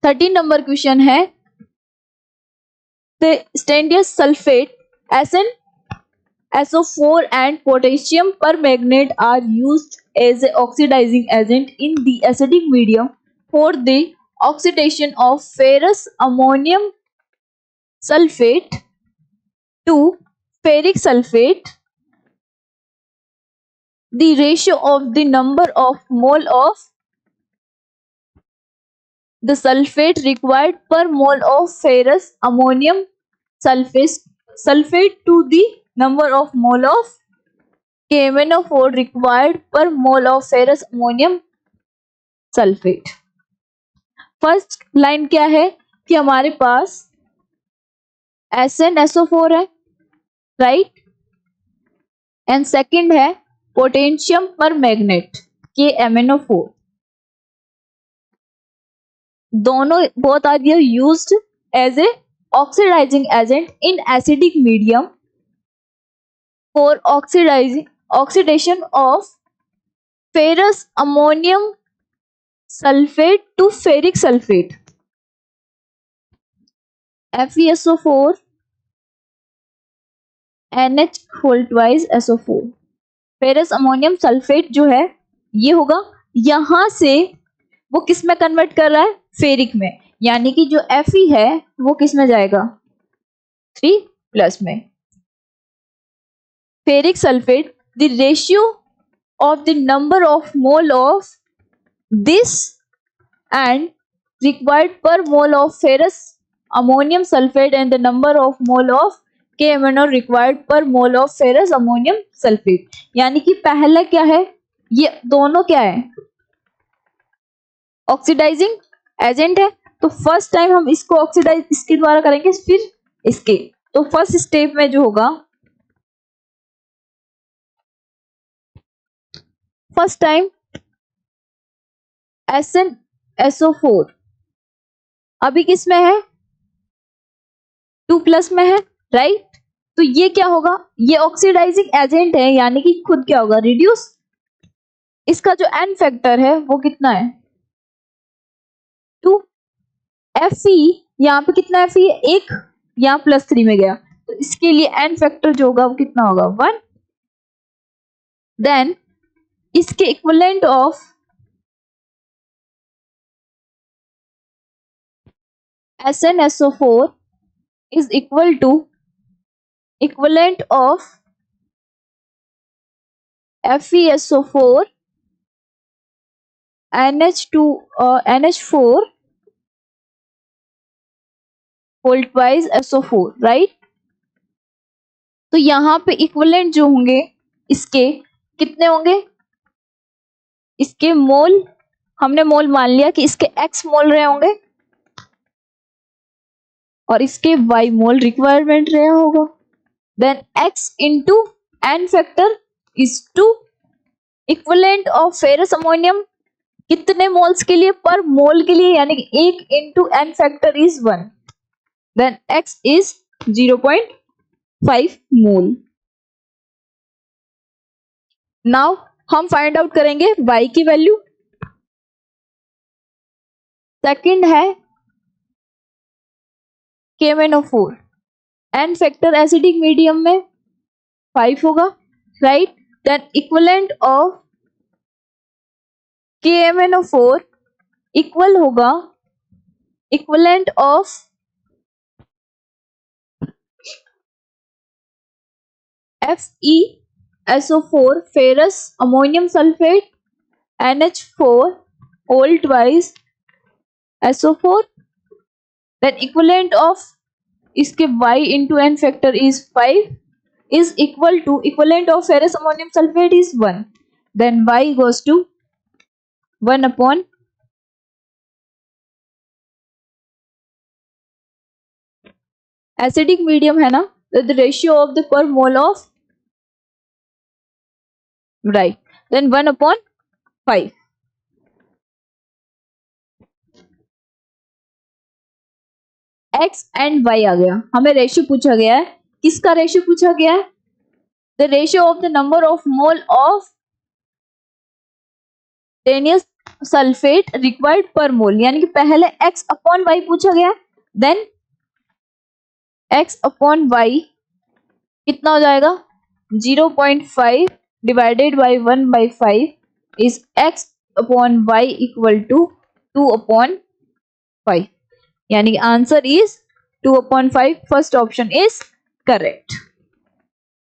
13 number question है, the strontium sulfate, SN SO4 and potassium permanganate are used as an oxidizing agent in the acidic medium for the oxidation of ferrous ammonium sulfate to ferric sulfate. The ratio of the number of mole of the sulfate required per mole of ferrous ammonium sulfate to the number of mole of KMnO4 required per mole of ferrous ammonium sulfate. First line क्या है कि हमारे पास SnSO4 है, right, and second है potassium permanganate KMnO4. दोनों both are used as a oxidizing agent in acidic medium for oxidation of ferrous ammonium sulfate to ferric sulfate. FeSO4 NH whole twice SO4. Ferrous ammonium sulphate जो है ये होगा, यहां से वो किस में कन्वर्ट कर रहा है, फेरिक में, यानी कि जो Fe है वो किस में जाएगा, 3+ में. Ferric sulphate, the ratio of the number of mole of this and required per mole of ferrous ammonium sulphate and the number of mole of KMnO required per mole of ferrous ammonium sulphate. यानी कि पहला क्या है, ये दोनों क्या है, oxidising agent है. तो फर्स्ट टाइम हम इसको ऑक्सीडाइज इसके द्वारा करेंगे, फिर इसके. तो फर्स्ट स्टेप में जो होगा, फर्स्ट टाइम SnSO4 अभी किस में है, 2+ में है, राइट. तो ये क्या होगा, ये ऑक्सीडाइजिंग एजेंट है, यानी कि खुद क्या होगा, रिड्यूस. इसका जो एन फैक्टर है वो कितना है, 2. Fe यहाँ पे कितना Fe है, 1, यहाँ +3 में गया, तो इसके लिए एन फैक्टर जो होगा वो कितना होगा, 1. देन इसके equivalent of SnSO4 is equal to equivalent of FeSO4 NH4 whole twice SO4, right. तो यहाँ पे इक्विवेलेंट जो होंगे इसके कितने होंगे, इसके मोल, हमने मोल मान लिया कि इसके x मोल रहे होंगे और इसके y मोल रिक्वायरमेंट रहा होगा. Then x into n factor is 2. Equivalent of ferrous ammonium कितने मोल्स के लिए, पर मोल के लिए, यानी कि 1 into n factor is 1. Then x is 0.5 mole. Now हम फाइंड आउट करेंगे y की वैल्यू. सेकंड है KMnO4, n factor acidic medium में 5 होगा, right. Then equivalent of KMnO4 equal होगा equivalent of FeSO4 ferrous ammonium sulphate NH4 whole twice SO4. then equivalent of इसके y into n factor is 5 is equal to equivalent of ferrous ammonium sulfate is 1. then y goes to 1 upon acidic medium है ना, the ratio of the per mole of, right, then 1 upon 5. x and y आ गया, हमें ratio पूछा गया है, किसका ratio पूछा गया है, the ratio of the number of mole of sulphate required per मोल, यानी कि पहले x अपॉन वाई पूछा गया, देन x अपॉन वाई कितना हो जाएगा 0.5 divided by 1/5 is x upon Y equal to 2/5, यानी कि answer is 2/5. First option is correct.